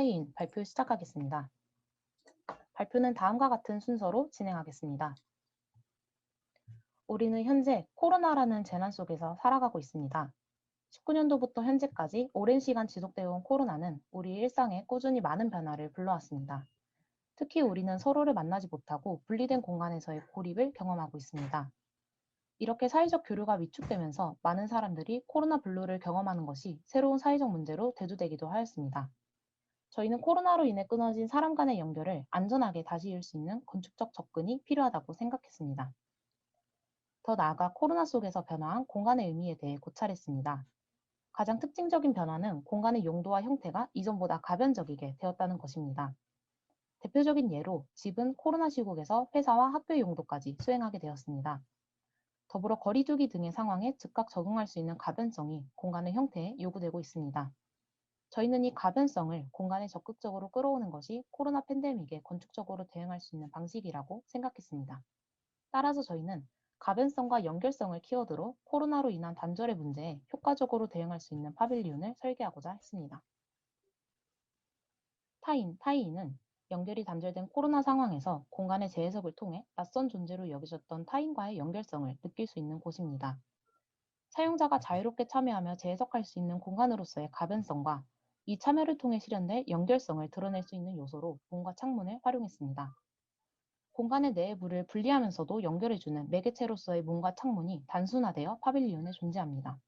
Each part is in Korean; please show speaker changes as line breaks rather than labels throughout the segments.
타이인 발표 시작하겠습니다. 발표는 다음과 같은 순서로 진행하겠습니다. 우리는 현재 코로나라는 재난 속에서 살아가고 있습니다. 19년도부터 현재까지 오랜 시간 지속되어 온 코로나는 우리 일상에 꾸준히 많은 변화를 불러왔습니다. 특히 우리는 서로를 만나지 못하고 분리된 공간에서의 고립을 경험하고 있습니다. 이렇게 사회적 교류가 위축되면서 많은 사람들이 코로나 블루를 경험하는 것이 새로운 사회적 문제로 대두되기도 하였습니다. 저희는 코로나로 인해 끊어진 사람 간의 연결을 안전하게 다시 이을 수 있는 건축적 접근이 필요하다고 생각했습니다. 더 나아가 코로나 속에서 변화한 공간의 의미에 대해 고찰했습니다. 가장 특징적인 변화는 공간의 용도와 형태가 이전보다 가변적이게 되었다는 것입니다. 대표적인 예로 집은 코로나 시국에서 회사와 학교 용도까지 수행하게 되었습니다. 더불어 거리두기 등의 상황에 즉각 적응할 수 있는 가변성이 공간의 형태에 요구되고 있습니다. 저희는 이 가변성을 공간에 적극적으로 끌어오는 것이 코로나 팬데믹에 건축적으로 대응할 수 있는 방식이라고 생각했습니다. 따라서 저희는 가변성과 연결성을 키워드로 코로나로 인한 단절의 문제에 효과적으로 대응할 수 있는 파빌리온을 설계하고자 했습니다. 타인은 연결이 단절된 코로나 상황에서 공간의 재해석을 통해 낯선 존재로 여겨졌던 타인과의 연결성을 느낄 수 있는 곳입니다. 사용자가 자유롭게 참여하며 재해석할 수 있는 공간으로서의 가변성과 이 참여를 통해 실현될 연결성을 드러낼 수 있는 요소로 문과 창문을 활용했습니다. 공간의 내부를 분리하면서도 연결해주는 매개체로서의 문과 창문이 단순화되어 파빌리온에 존재합니다.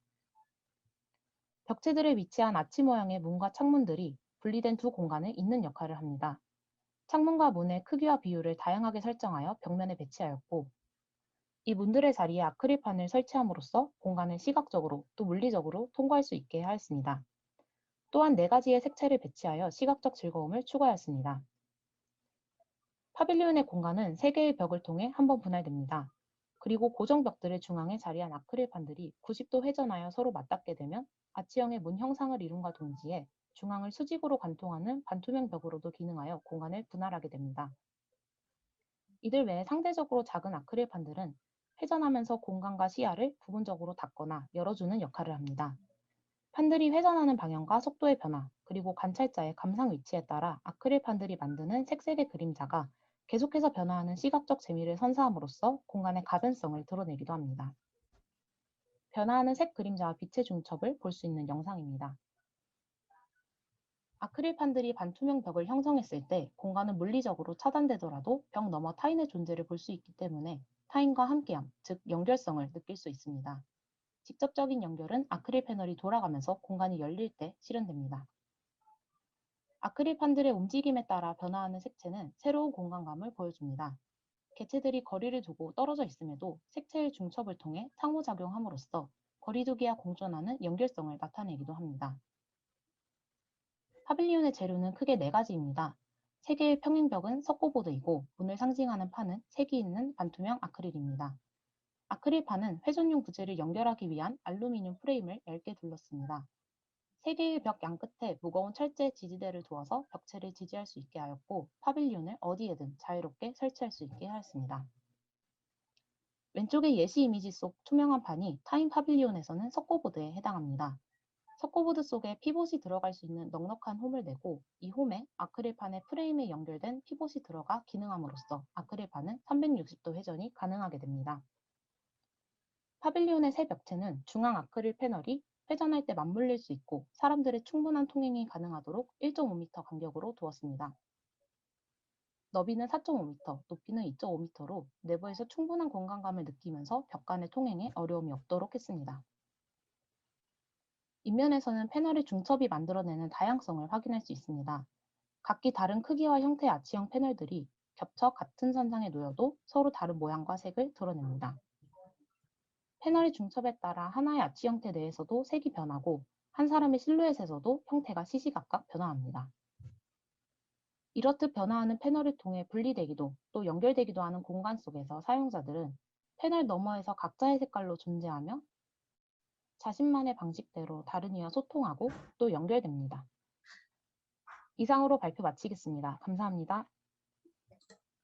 벽체들에 위치한 아치 모양의 문과 창문들이 분리된 두 공간을 잇는 역할을 합니다. 창문과 문의 크기와 비율을 다양하게 설정하여 벽면에 배치하였고, 이 문들의 자리에 아크릴판을 설치함으로써 공간을 시각적으로 또 물리적으로 통과할 수 있게 하였습니다. 또한 4가지의 색채를 배치하여 시각적 즐거움을 추가하였습니다. 파빌리온의 공간은 3개의 벽을 통해 한번 분할됩니다. 그리고 고정 벽들의 중앙에 자리한 아크릴판들이 90도 회전하여 서로 맞닿게 되면 아치형의 문 형상을 이룬과 동시에 중앙을 수직으로 관통하는 반투명 벽으로도 기능하여 공간을 분할하게 됩니다. 이들 외에 상대적으로 작은 아크릴판들은 회전하면서 공간과 시야를 부분적으로 닫거나 열어주는 역할을 합니다. 판들이 회전하는 방향과 속도의 변화, 그리고 관찰자의 감상 위치에 따라 아크릴판들이 만드는 색색의 그림자가 계속해서 변화하는 시각적 재미를 선사함으로써 공간의 가변성을 드러내기도 합니다. 변화하는 색 그림자와 빛의 중첩을 볼 수 있는 영상입니다. 아크릴판들이 반투명 벽을 형성했을 때 공간은 물리적으로 차단되더라도 벽 너머 타인의 존재를 볼 수 있기 때문에 타인과 함께함, 즉 연결성을 느낄 수 있습니다. 직접적인 연결은 아크릴 패널이 돌아가면서 공간이 열릴 때 실현됩니다. 아크릴판들의 움직임에 따라 변화하는 색채는 새로운 공간감을 보여줍니다. 개체들이 거리를 두고 떨어져 있음에도 색채의 중첩을 통해 상호작용함으로써 거리두기와 공존하는 연결성을 나타내기도 합니다. 파빌리온의 재료는 크게 4가지입니다. 3개의 평행벽은 석고보드이고 문을 상징하는 판은 색이 있는 반투명 아크릴입니다. 아크릴판은 회전용 부재를 연결하기 위한 알루미늄 프레임을 얇게 둘렀습니다. 3개의 벽 양끝에 무거운 철제 지지대를 두어서 벽체를 지지할 수 있게 하였고 파빌리온을 어디에든 자유롭게 설치할 수 있게 하였습니다. 왼쪽의 예시 이미지 속 투명한 판이 타인 파빌리온에서는 석고보드에 해당합니다. 석고보드 속에 피봇이 들어갈 수 있는 넉넉한 홈을 내고 이 홈에 아크릴판의 프레임에 연결된 피봇이 들어가 기능함으로써 아크릴판은 360도 회전이 가능하게 됩니다. 파빌리온의 새 벽체는 중앙 아크릴 패널이 회전할 때 맞물릴 수 있고 사람들의 충분한 통행이 가능하도록 1.5m 간격으로 두었습니다. 너비는 4.5m, 높이는 2.5m로 내부에서 충분한 공간감을 느끼면서 벽 간의 통행에 어려움이 없도록 했습니다. 입면에서는 패널의 중첩이 만들어내는 다양성을 확인할 수 있습니다. 각기 다른 크기와 형태의 아치형 패널들이 겹쳐 같은 선상에 놓여도 서로 다른 모양과 색을 드러냅니다. 패널의 중첩에 따라 하나의 아치 형태 내에서도 색이 변하고 한 사람의 실루엣에서도 형태가 시시각각 변화합니다. 이렇듯 변화하는 패널을 통해 분리되기도 또 연결되기도 하는 공간 속에서 사용자들은 패널 너머에서 각자의 색깔로 존재하며 자신만의 방식대로 다른 이와 소통하고 또 연결됩니다. 이상으로 발표 마치겠습니다. 감사합니다.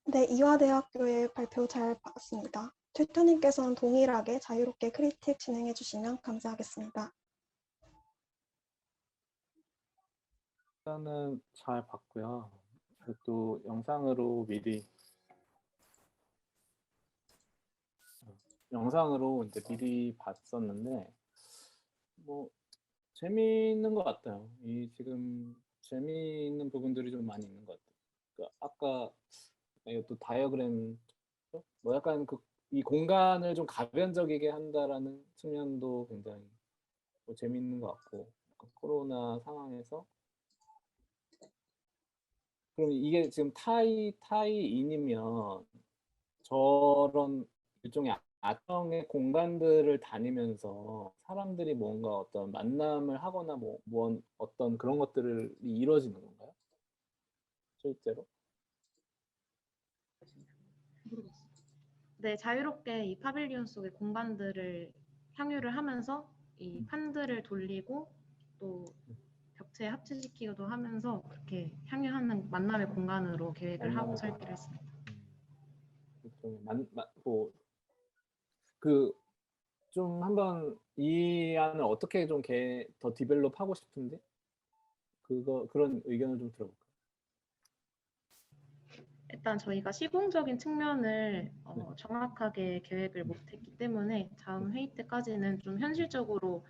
네, 이화대학교의 발표 잘 봤습니다. 튜터님께서는 동일하게 자유롭게 크리틱 진행해 주시면 감사하겠습니다.
일단은 잘 봤고요. 또 영상으로 미리 이제 미리 봤었는데 뭐 재미있는 것 같아요. 이 지금 재미있는 부분들이 좀 많이 있는 것 같아요. 그러니까 아까 이것도 다이어그램 뭐 약간 이 공간을 좀 가변적이게 한다라는 측면도 굉장히 뭐 재미있는 것 같고 코로나 상황에서 그럼 이게 지금 타이인이면 저런 일종의 아동의 공간들을 다니면서 사람들이 뭔가 어떤 만남을 하거나 뭐 어떤 그런 것들이 이루어지는 건가요? 실제로?
네, 자유롭게 이 파빌리온 속의 공간들을 향유를 하면서 이 판들을 돌리고 또 벽체에 합체시키기도 하면서 그렇게 향유하는 만남의 공간으로 계획을 하고 설계를 했습니다.
좀 한번 이 안을 어떻게 좀 더 디벨롭 하고 싶은데 그런 의견을 좀 들어볼까요?
일단 저희가 시공적인 측면을 정확하게 계획을 못했기 때문에 다음 회의 때까지는 좀 현실적으로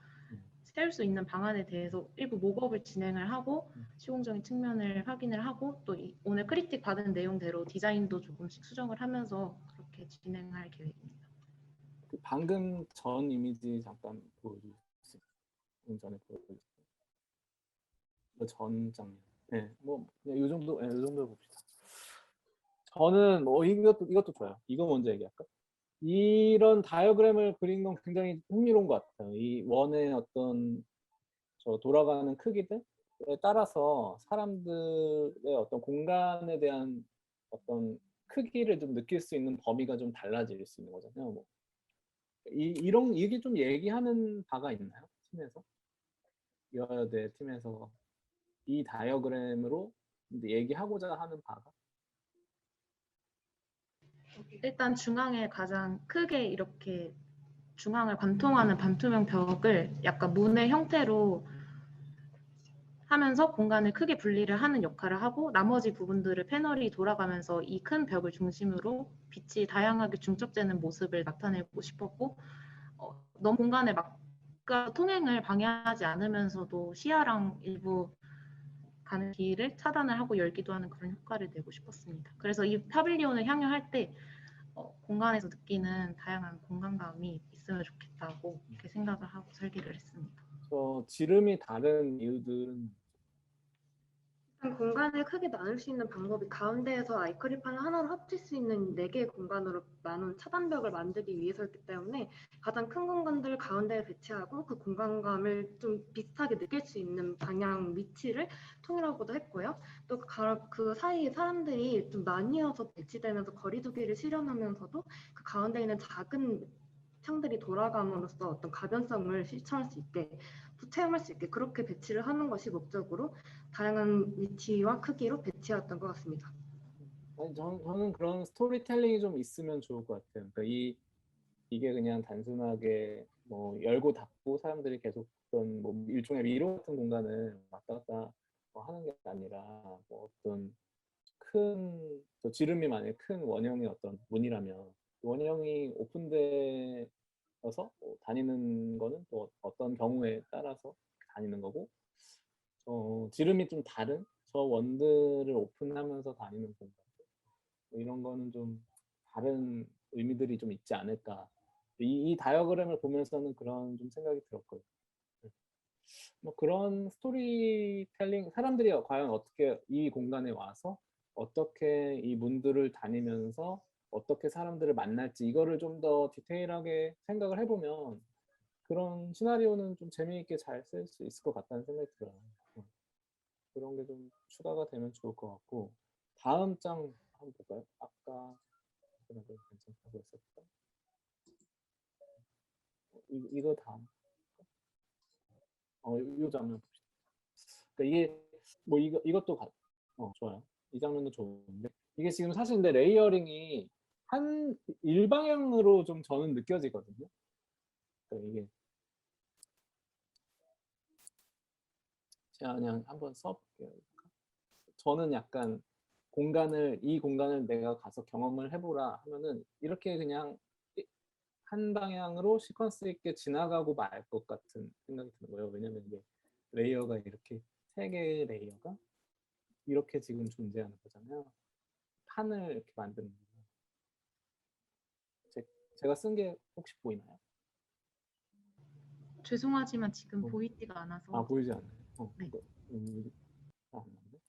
세울 수 있는 방안에 대해서 일부 모법을 진행을 하고 시공적인 측면을 확인을 하고 또 오늘 크리틱 받은 내용대로 디자인도 조금씩 수정을 하면서 그렇게 진행할 계획입니다.
방금 전 이미지 잠깐 보여주세요. 전에 보여주세요. 전 장면. 네, 뭐 이 정도, 이 정도 봅시다. 저는 뭐 이것도 좋아요. 이거 먼저 얘기할까? 이런 다이어그램을 그린 건 굉장히 흥미로운 것 같아요. 이 원의 어떤 돌아가는 크기들에 따라서 사람들의 어떤 공간에 대한 어떤 크기를 좀 느낄 수 있는 범위가 좀 달라질 수 있는 거잖아요. 뭐. 이게 좀 얘기하는 바가 있나요? 팀에서? 이화여대 팀에서 이 다이어그램으로 얘기하고자 하는 바가?
일단 중앙에 가장 크게 이렇게 중앙을 관통하는 반투명 벽을 약간 문의 형태로 하면서 공간을 크게 분리를 하는 역할을 하고 나머지 부분들을 패널이 돌아가면서 이 큰 벽을 중심으로 빛이 다양하게 중첩되는 모습을 나타내고 싶었고 너무 공간의 막과 통행을 방해하지 않으면서도 시야랑 일부 가는 길을 차단을 하고 열기도 하는 그런 효과를 내고 싶었습니다. 그래서 이 파빌리온을 향유할 때 공간에서 느끼는 다양한 공간감이 있으면 좋겠다고 이렇게 생각을 하고 설계를 했습니다.
지름이 다른 이유들은
공간을 크게 나눌 수 있는 방법이 가운데에서 아이크리판을 하나로 합칠 수 있는 4개의 공간으로 나눈 차단벽을 만들기 위해서였기 때문에 가장 큰 공간들을 가운데에 배치하고 그 공간감을 좀 비슷하게 느낄 수 있는 방향 위치를 통일하고도 했고요. 또 그 사이에 사람들이 좀 나뉘어서 배치되면서 거리두기를 실현하면서도 그 가운데 있는 작은 창들이 돌아감으로써 어떤 가변성을 실천할 수 있게 체험할 수 있게 그렇게 배치를 하는 것이 목적으로 다양한 위치와 크기로 배치했던 것 같습니다.
저는 그런 스토리텔링이 좀 있으면 좋을 것 같아요. 그러니까 이게 그냥 단순하게 뭐 열고 닫고 사람들이 계속 어떤 뭐 일종의 미로 같은 공간을 왔다 갔다 하는 게 아니라 뭐 어떤 지름이 만약에 큰 원형의 어떤 문이라면 원형이 오픈돼서 다니는 거는 또 어떤 경우에 따라서 다니는 거고 지름이 좀 다른 저 원들을 오픈하면서 다니는 공간 이런 거는 좀 다른 의미들이 좀 있지 않을까. 이 다이어그램을 보면서는 그런 좀 생각이 들었거든요. 뭐 그런 스토리텔링 사람들이 과연 어떻게 이 공간에 와서 어떻게 이 문들을 다니면서 어떻게 사람들을 만날지 이거를 좀 더 디테일하게 생각을 해보면 그런 시나리오는 좀 재미있게 잘 쓸 수 있을 것 같다는 생각이 들어요. 그런 게 좀 추가가 되면 좋을 것 같고 다음 장 한번 볼까요? 아까 괜찮다고 했었던 이거 다음 이 장면 봅시다. 그러니까 이게 뭐 이것도 좋아요. 이 장면도 좋은데 이게 지금 사실 근데 레이어링이 한 일방향으로 좀 저는 느껴지거든요. 그러니까 이게 제가 그냥 한번 써볼게요. 저는 약간 이 공간을 내가 가서 경험을 해보라 하면은 이렇게 그냥 한 방향으로 시퀀스 있게 지나가고 말 것 같은 생각이 드는 거예요. 왜냐면 이게 레이어가 이렇게 세 개의 레이어가 이렇게 지금 존재하는 거잖아요. 판을 이렇게 만드는 거예요. 제가 쓴 게 혹시 보이나요?
죄송하지만 지금
어.
보이지가 않아서.
아, 보이지 않나요?
네.
안 나오네.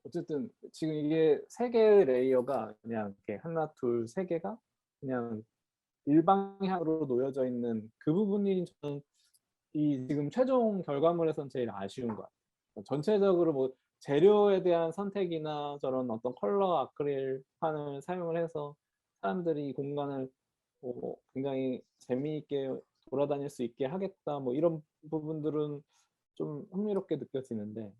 어쨌든 지금 이게 세 개의 레이어가 그냥 이렇게 하나, 둘, 세 개가 그냥 일방향으로 놓여져 있는 그 부분이 저는 이 지금 최종 결과물에선 제일 아쉬운 것 같아요. 전체적으로 뭐 재료에 대한 선택이나 저런 어떤 컬러 아크릴판을 사용을 해서 사람들이 이 공간을 굉장히 재미있게 돌아다닐 수 있게 하겠다 뭐 이런 부분들은 좀 흥미롭게 느껴지는데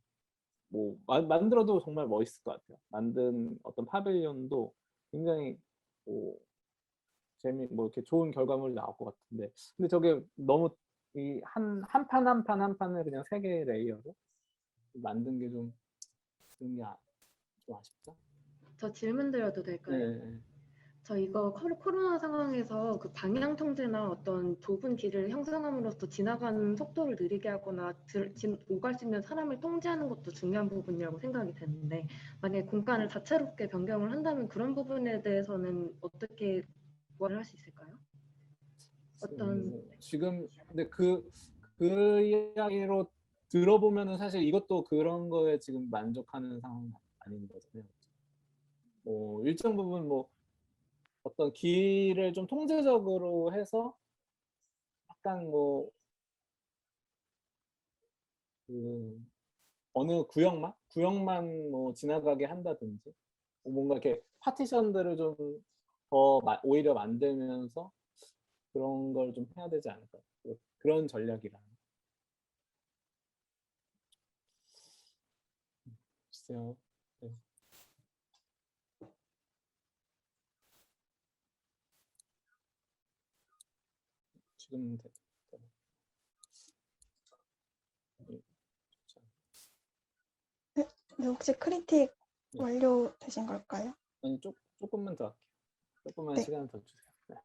뭐 만들어도 정말 멋있을 것 같아요. 만든 어떤 파빌리온도 굉장히 뭐 뭐 이렇게 좋은 결과물이 나올 것 같은데 근데 저게 너무 이 한 판 한 판 한 판을 그냥 세 개의 레이어로 만든 게 좀 그런 게 좀 아쉽다.
저 질문 드려도 될까요?
네.
저 이거 코로나 상황에서 그 방향 통제나 어떤 좁은 길을 형성함으로써 지나가는 속도를 느리게 하거나 오갈 수 있는 사람을 통제하는 것도 중요한 부분이라고 생각이 되는데 만약에 공간을 다채롭게 변경을 한다면 그런 부분에 대해서는 어떻게 뭘 할 수 있을까요?
지금 근데 그 이야기로 들어보면은 사실 이것도 그런 거에 지금 만족하는 상황은 아닌 거잖아요. 뭐 일정 부분 뭐 어떤 길을 좀 통제적으로 해서 약간 뭐 그 어느 구역만 뭐 지나가게 한다든지 뭔가 이렇게 파티션들을 좀 더 오히려 만들면서 그런 걸 좀 해야 되지 않을까. 그런 전략이라. 글쎄요. 네. 지금
네, 혹시 크리틱 완료되신 걸까요?
아니 조금만 더 할게요. 조금만
네.
시간 더 주세요. 네.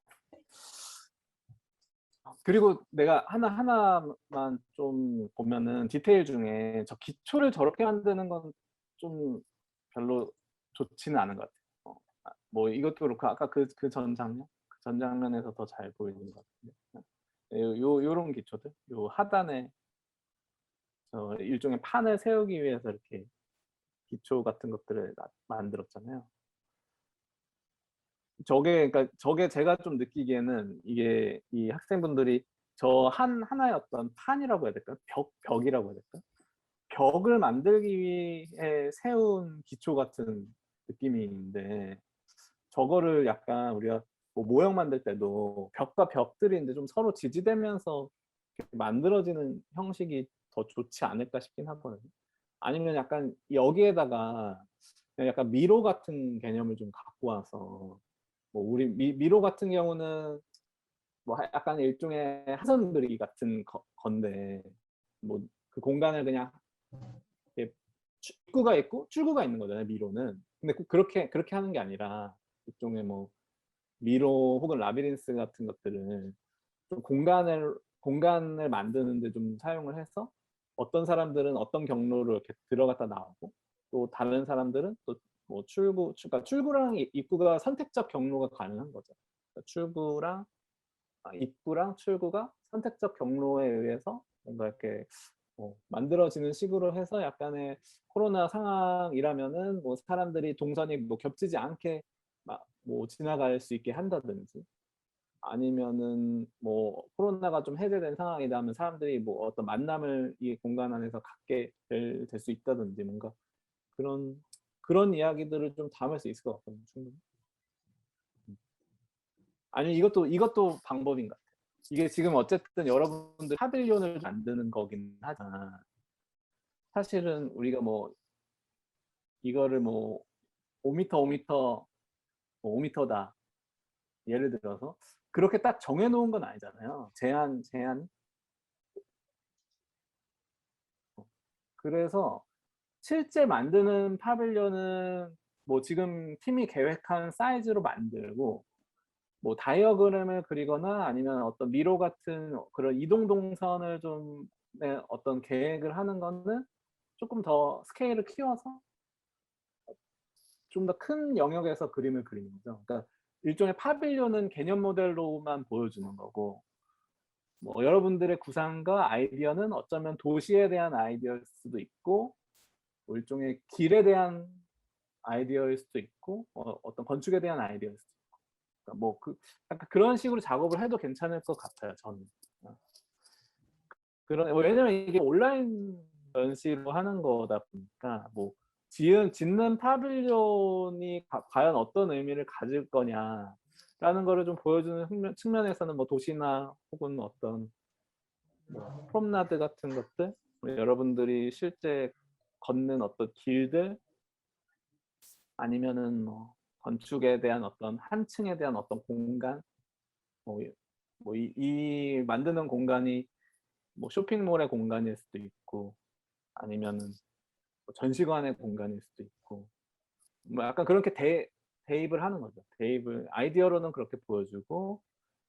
그리고 내가 하나만 좀 보면은 디테일 중에 저 기초를 저렇게 만드는 건 좀 별로 좋지는 않은 것 같아요. 뭐 이것도 그렇고 아까 그 전 장면에서 더 잘 보이는 것 같은데 요런 기초들 요 하단에 저 일종의 판을 세우기 위해서 이렇게 기초 같은 것들을 만들었잖아요. 저게 제가 좀 느끼기에는 이게 이 학생분들이 저 하나의 어떤 판이라고 해야 될까? 벽이라고 해야 될까? 벽을 만들기 위해 세운 기초 같은 느낌이 있는데 저거를 약간 우리가 뭐 모형 만들 때도 벽과 벽들인데 좀 서로 지지대면서 만들어지는 형식이 더 좋지 않을까 싶긴 하거든요. 아니면 약간 여기에다가 약간 미로 같은 개념을 좀 갖고 와서 뭐 우리 미로 같은 경우는 뭐 약간 일종의 하선 그리기 같은 건데 뭐 그 공간을 그냥 출구가 있고 출구가 있는 거잖아요. 미로는. 근데 그렇게 하는 게 아니라 일종의 뭐 미로 혹은 라비린스 같은 것들은 좀 공간을 만드는데 좀 사용을 해서 어떤 사람들은 어떤 경로로 이렇게 들어갔다 나오고 또 다른 사람들은 또 뭐 그러니까 출구랑 입구가 선택적 경로가 가능한 거죠. 그러니까 입구랑 출구가 선택적 경로에 의해서 뭔가 이렇게 만들어지는 식으로 해서 약간의 코로나 상황이라면은 뭐 사람들이 동선이 뭐 겹치지 않게 뭐 지나갈 수 있게 한다든지 아니면은 뭐 코로나가 좀 해제된 상황이라면 사람들이 뭐 어떤 만남을 이 공간 안에서 갖게 될 수 있다든지 뭔가 그런 이야기들을 좀 담을 수 있을 것 같거든요. 충분히. 아니 이것도 방법인 것 같아요. 이게 지금 어쨌든 여러분들 파빌리온을 만드는 거긴 하잖아. 사실은 우리가 뭐 이거를 뭐 5m, 5m다. 예를 들어서 그렇게 딱 정해놓은 건 아니잖아요. 제한. 그래서 실제 만드는 파빌리온은 뭐 지금 팀이 계획한 사이즈로 만들고 뭐 다이어그램을 그리거나 아니면 어떤 미로 같은 그런 이동 동선을 좀 어떤 계획을 하는 거는 조금 더 스케일을 키워서 좀 더 큰 영역에서 그림을 그리는 거죠. 그러니까 일종의 파빌리온은 개념 모델로만 보여주는 거고 뭐 여러분들의 구상과 아이디어는 어쩌면 도시에 대한 아이디어일 수도 있고 뭐 일종의 길에 대한 아이디어일 수도 있고 어떤 건축에 대한 아이디어일 수도 있고 그러니까 뭐 약간 그런 식으로 작업을 해도 괜찮을 것 같아요. 저는. 왜냐면 이게 온라인 전시로 하는 거다 보니까 뭐 짓는 파빌리온이 과연 어떤 의미를 가질 거냐라는 거를 좀 보여주는 측면에서는 뭐 도시나 혹은 어떤 뭐 프롬나드 같은 것들 여러분들이 실제 걷는 어떤 길들 아니면은 뭐 건축에 대한 어떤 한 층에 대한 어떤 공간 이 만드는 공간이 뭐 쇼핑몰의 공간일 수도 있고 아니면은 뭐 전시관의 공간일 수도 있고 뭐 약간 그렇게 대입을 하는 거죠. 대입을 아이디어로는 그렇게 보여주고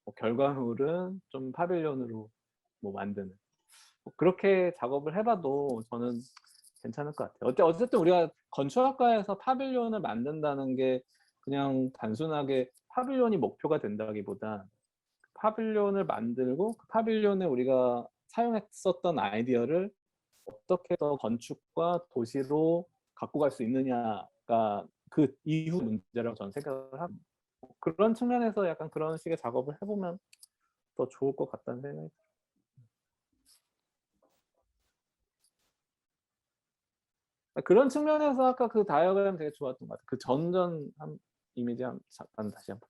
뭐 결과물은 좀 파빌리온으로 뭐 만드는 뭐 그렇게 작업을 해봐도 저는 괜찮을 것 같아요. 어쨌든 우리가 건축학과에서 파빌리온을 만든다는 게 그냥 단순하게 파빌리온이 목표가 된다기보다 파빌리온을 만들고 그 파빌리온에 우리가 사용했었던 아이디어를 어떻게 더 건축과 도시로 갖고 갈 수 있느냐가 그 이후 문제라고 저는 생각을 하고 그런 측면에서 약간 그런 식의 작업을 해보면 더 좋을 것 같다는 생각이 들어요. 그런 측면에서 아까 그 다이어그램 되게 좋았던 것 같아요. 그 전전 한 이미지 잠깐 다시 한번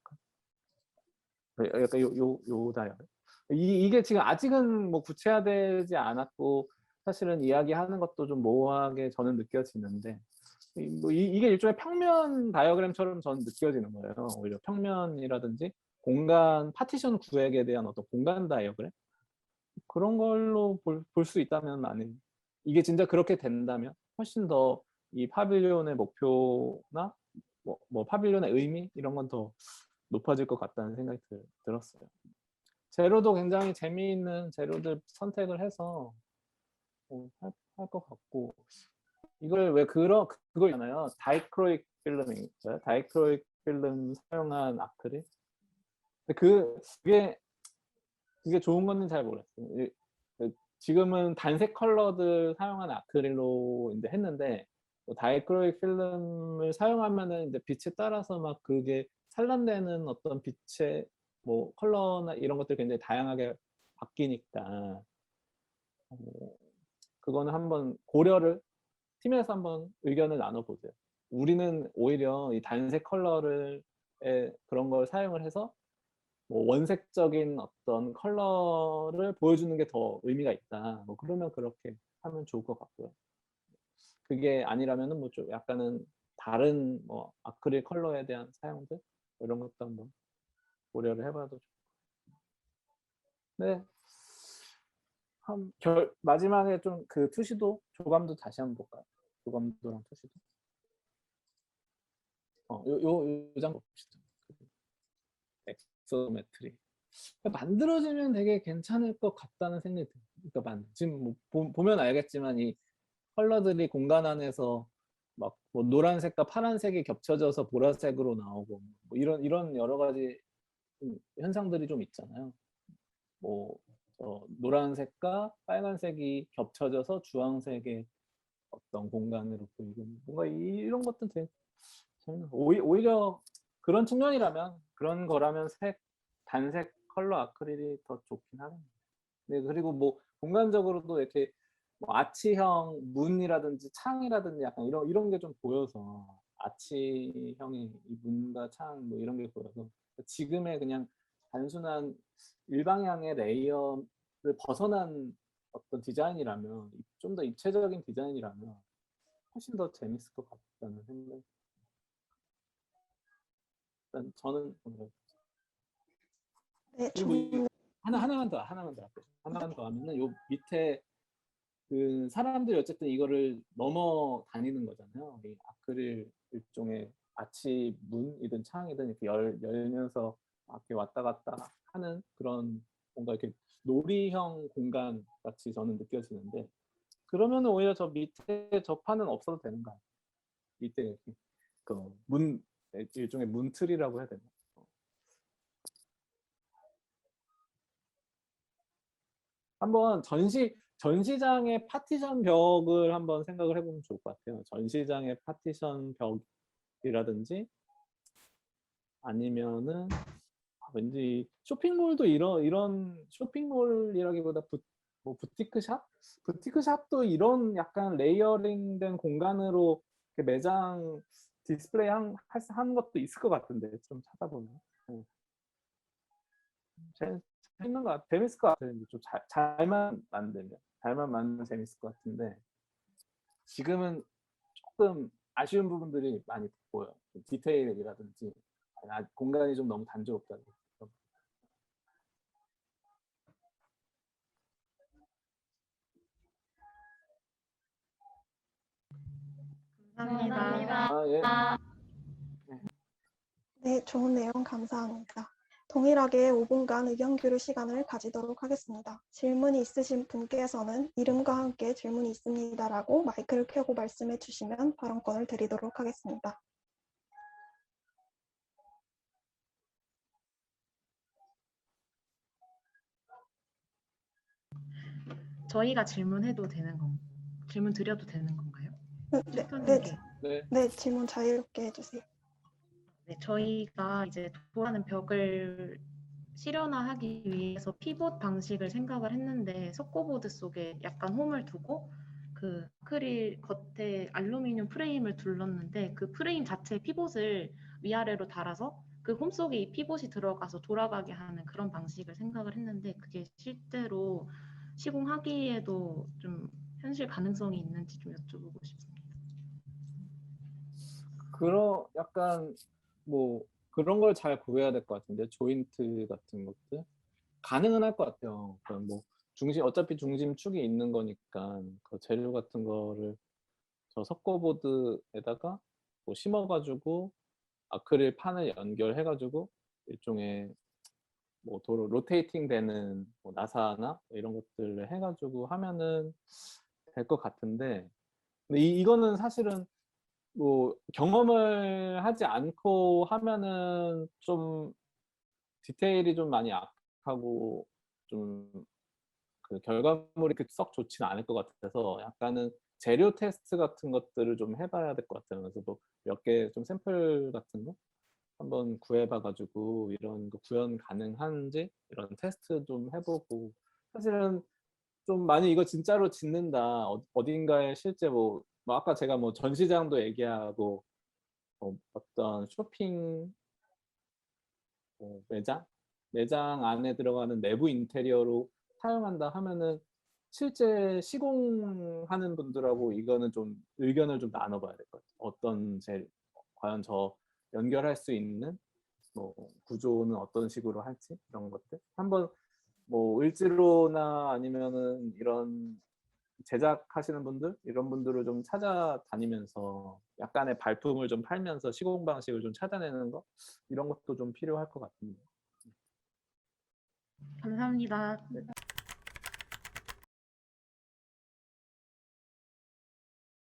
볼까요? 약간 요 다이어그램. 이게 지금 아직은 뭐 구체화되지 않았고 사실은 이야기하는 것도 좀 모호하게 저는 느껴지는데 이게 일종의 평면 다이어그램처럼 저는 느껴지는 거예요. 오히려 평면이라든지 공간 파티션 구획에 대한 어떤 공간 다이어그램 그런 걸로 볼 수 있다면 많은 이게 진짜 그렇게 된다면 훨씬 더 이 파빌리온의 목표나 뭐 파빌리온의 의미 이런 건 더 높아질 것 같다는 생각이 들었어요. 재료도 굉장히 재미있는 재료들 선택을 해서 할 것 같고 이걸 왜 그거 있잖아요. 다이크로익 필름이 있어요. 다이크로익 필름 사용한 아크릴. 그게 좋은 건지 잘 모르겠어요. 지금은 단색 컬러들 사용한 아크릴로 이제 했는데 다이크로익 필름을 사용하면은 이제 빛에 따라서 막 그게 산란되는 어떤 빛의 뭐 컬러나 이런 것들이 굉장히 다양하게 바뀌니까 그거는 한번 고려를 팀에서 한번 의견을 나눠보세요. 우리는 오히려 이 단색 컬러를 그런 걸 사용을 해서 뭐 원색적인 어떤 컬러를 보여주는 게 더 의미가 있다. 뭐 그러면 그렇게 하면 좋을 것 같고요. 그게 아니라면은 뭐 좀 약간은 다른 뭐 아크릴 컬러에 대한 사용들 이런 것도 한번 고려를 해봐도 좋고. 네. 마지막에 좀 그 투시도 조감도 다시 한번 볼까요? 조감도랑 투시도. 요 장면 봅시다. 엑소메트리. 만들어지면 되게 괜찮을 것 같다는 생각이 들어요. 그러니까 지금 뭐 보면 알겠지만 이 컬러들이 공간 안에서 막 뭐 노란색과 파란색이 겹쳐져서 보라색으로 나오고 뭐 이런 여러 가지 현상들이 좀 있잖아요. 뭐 노란색과 빨간색이 겹쳐져서 주황색의 어떤 공간으로 보이고 뭔가 이런 것도 되게 오히려 그런 측면이라면 그런 거라면 단색 컬러 아크릴이 더 좋긴 하네요. 네, 그리고 뭐 공간적으로도 이렇게 뭐 아치형 문이라든지 창이라든지 약간 이런 게 좀 보여서 아치형의 이 문과 창 뭐 이런 게 보여서 지금의 그냥 단순한 일방향의 레이어를 벗어난 어떤 디자인이라면 좀 더 입체적인 디자인이라면 훨씬 더 재밌을 것 같다는 생각이 일단 저는
네,
그리고
좋은
하나만 더 할게요. 하나만 더 하면은 요 밑에 그 사람들이 어쨌든 이거를 넘어 다니는 거잖아요. 이 아크릴 일종의 마치 문이든 창이든 이렇게 열면서 이렇게 왔다 갔다 하는 그런 뭔가 이렇게 놀이형 공간 같이 저는 느껴지는데, 그러면 오히려 저 밑에 저 판은 없어도 되는 거야. 밑에 이렇게 그 문, 일종의 문틀이라고 해야 되나? 한번 전시장의 파티션 벽을 한번 생각을 해보면 좋을 것 같아요. 전시장의 파티션 벽이라든지 아니면은 왠지 쇼핑몰도 이런 쇼핑몰이라기보다 뭐 부티크샵? 부티크샵도 이런 약간 레이어링된 공간으로 이렇게 매장 디스플레이 한 것도 있을 것 같은데, 좀 찾아보면. 네. 재밌는 것 같아. 재밌을 것 같아요. 좀 잘만 만들면 재밌을 것 같은데, 지금은 조금 아쉬운 부분들이 많이 보여요. 디테일이라든지 공간이 좀 너무 단조롭다든지.
감사합니다.
예.
네, 좋은 내용 감사합니다. 동일하게 5분간 의견 교류 시간을 가지도록 하겠습니다. 질문이 있으신 분께서는 이름과 함께 질문이 있습니다라고 마이크를 켜고 말씀해 주시면 발언권을 드리도록 하겠습니다.
저희가 질문해도 되는 질문 드려도 되는 건가요?
네,
셰프님께.
네.
네, 질문 자유롭게 해주세요.
네, 저희가 이제 도라는 벽을 실현화하기 위해서 피봇 방식을 생각을 했는데, 석고보드 속에 약간 홈을 두고 그 아크릴 겉에 알루미늄 프레임을 둘렀는데, 그 프레임 자체에 피봇을 위아래로 달아서 그 홈 속에 이 피봇이 들어가서 돌아가게 하는 그런 방식을 생각을 했는데, 그게 실제로 시공하기에도 좀 현실 가능성이 있는지 좀 여쭤보고 싶습니다.
그런 약간 뭐 그런 걸 잘 구해야 될 것 같은데, 조인트 같은 것들 가능은 할 것 같아요. 그럼 뭐 어차피 중심축이 있는 거니까 그 재료 같은 거를 저 석고보드에다가 뭐 심어가지고 아크릴 판을 연결해가지고 일종의 뭐 도로 로테이팅 되는 뭐 나사나 이런 것들을 해가지고 하면은 될 것 같은데, 근데 이거는 사실은 뭐 경험을 하지 않고 하면은 좀 디테일이 좀 많이 약하고 좀 그 결과물이 썩 좋지는 않을 것 같아서, 약간은 재료 테스트 같은 것들을 좀 해봐야 될 것 같아요. 그래서 뭐 몇 개 좀 샘플 같은 거 한번 구해봐가지고 이런 거 구현 가능한지 이런 테스트 좀 해보고, 사실은 좀 많이 이거 진짜로 짓는다, 어딘가에 실제 뭐 아까 제가 뭐 전시장도 얘기하고 어떤 쇼핑 매장 안에 들어가는 내부 인테리어로 사용한다 하면은 실제 시공하는 분들하고 이거는 좀 의견을 좀 나눠봐야 될 것 같아요. 과연 저 연결할 수 있는 뭐 구조는 어떤 식으로 할지, 이런 것들 한번 뭐 을지로나 아니면은 이런 제작하시는 분들 이런 분들을 좀 찾아다니면서 약간의 발품을 좀 팔면서 시공 방식을 좀 찾아내는 거, 이런 것도 좀 필요할 것 같습니다.
감사합니다.
네.